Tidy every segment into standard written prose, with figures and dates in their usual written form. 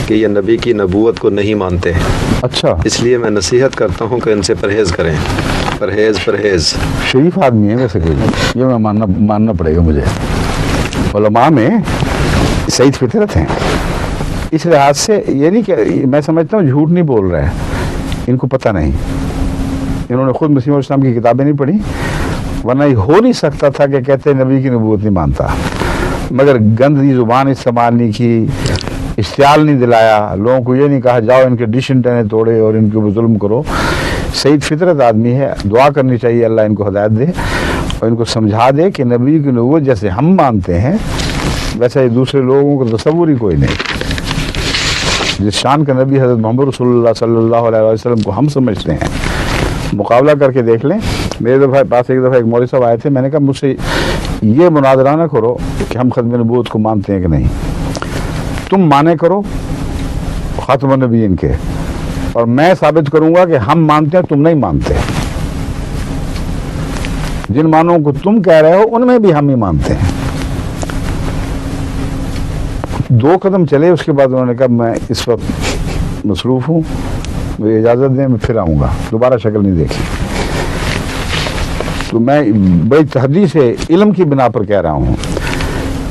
کہ یہ نبی کی نبوت کو نہیں مانتے، اچھا، اس لیے میں نصیحت کرتا ہوں کہ ان سے پرہیز کریں۔ پرہیز شریف آدمی ہے ویسے کوئی، یہ میں ماننا پڑے گا مجھے۔ علماء میں سعید فطرت ہیں، اس لحاظ سے یہ نہیں کہ میں سمجھتا ہوں جھوٹ نہیں بول رہے ہیں، ان کو پتہ نہیں، انہوں نے خود مسیح علیہ السلام کی کتابیں نہیں پڑھی، ورنہ یہ ہو نہیں سکتا تھا کہ کہتے ہیں نبی کی نبوت نہیں مانتا، مگر گندی زبان استعمال نہیں کی، اشتعال نہیں دلایا، لوگوں کو یہ نہیں کہا جاؤ ان کے ڈش انٹنے توڑے اور ان کے اوپر ظلم کرو۔ سعید فطرت آدمی ہے، دعا کرنی چاہیے اللہ ان کو ہدایت دے اور ان کو سمجھا دے کہ نبی کی نبوت جیسے ہم مانتے ہیں ویسے ہی دوسرے لوگوں کو تصور ہی کوئی نہیں۔ جس شان کا نبی حضرت محمد رسول اللہ صلی اللہ علیہ وسلم کو ہم سمجھتے ہیں، مقابلہ کر کے دیکھ لیں۔ میرے پاس ایک دفعہ ایک مولوی صاحب آئے تھے، میں نے کہا مجھ سے یہ مناظرہ نہ کرو کہ ہم ختم نبوت کو مانتے ہیں کہ نہیں، تم مانے کرو خاتم النبیین کے، اور میں ثابت کروں گا کہ ہم مانتے ہیں تم نہیں مانتے، جن معنوں کو تم کہہ رہے ہو ان میں بھی ہم ہی مانتے ہیں۔ دو قدم چلے، اس کے بعد انہوں نے کہا میں اس وقت مصروف ہوں، مجھے اجازت دیں، میں پھر آؤں گا، دوبارہ شکل نہیں دیکھی۔ تو میں بڑی تحدید سے علم کی بنا پر کہہ رہا ہوں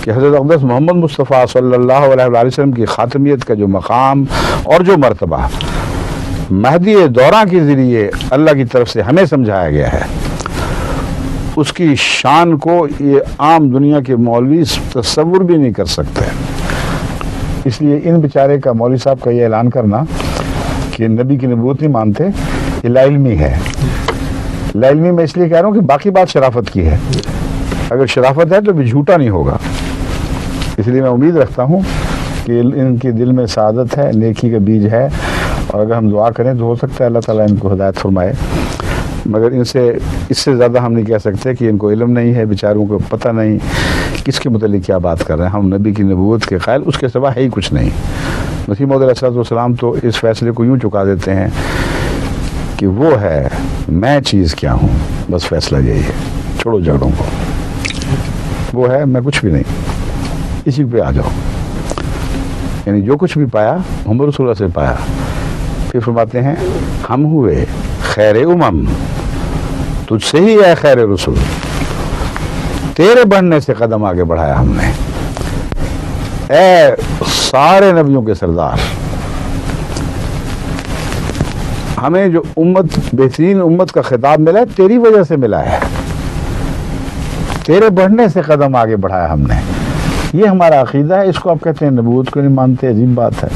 کہ حضرت اقدس محمد مصطفیٰ صلی اللہ علیہ وآلہ وسلم کی خاتمیت کا جو مقام اور جو مرتبہ مہدی دوراں کے ذریعے اللہ کی طرف سے ہمیں سمجھایا گیا ہے، اس کی شان کو یہ عام دنیا کے مولوی تصور بھی نہیں کر سکتے۔ اس لیے ان بیچارے کا مولوی صاحب کا یہ اعلان کرنا کہ نبی کی نبوت نہیں مانتے، یہ لا علمی ہے۔ لا علمی میں اس لیے کہہ رہا ہوں کہ باقی بات شرافت کی ہے، اگر شرافت ہے تو بھی جھوٹا نہیں ہوگا۔ اس لیے میں امید رکھتا ہوں کہ ان کے دل میں سعادت ہے، نیکی کا بیج ہے، اور اگر ہم دعا کریں تو ہو سکتا ہے اللہ تعالیٰ ان کو ہدایت فرمائے، مگر اس سے زیادہ ہم نہیں کہہ سکتے کہ ان کو علم نہیں ہے، بیچاروں کو پتہ نہیں کس کے متعلق کیا بات کر رہے ہیں۔ ہم نبی کی نبوت کے قائل، اس کے سوا ہے ہی کچھ نہیں۔ مسیح موعود علیہ السلام تو اس فیصلے کو یوں چکا دیتے ہیں کہ وہ ہے، میں چیز کیا ہوں، بس فیصلہ یہی ہے، چھوڑو جھگڑوں کو، وہ ہے، میں کچھ بھی نہیں، اسی پہ آ جاؤ۔ یعنی جو کچھ بھی پایا محمد رسول اللہ سے پایا۔ پھر فرماتے ہیں ہم ہوئے خیر امم، تجھ سے ہی ہے خیر رسول، تیرے بڑھنے سے قدم آگے بڑھایا ہم نے، اے سارے نبیوں کے سردار۔ ہمیں جو امت، بہترین امت کا خطاب ملا ہے تیری وجہ سے ملا ہے، تیرے بڑھنے سے قدم آگے بڑھایا ہم نے۔ یہ ہمارا عقیدہ ہے، اس کو آپ کہتے ہیں نبوت کو نہیں مانتے، عجیب بات ہے۔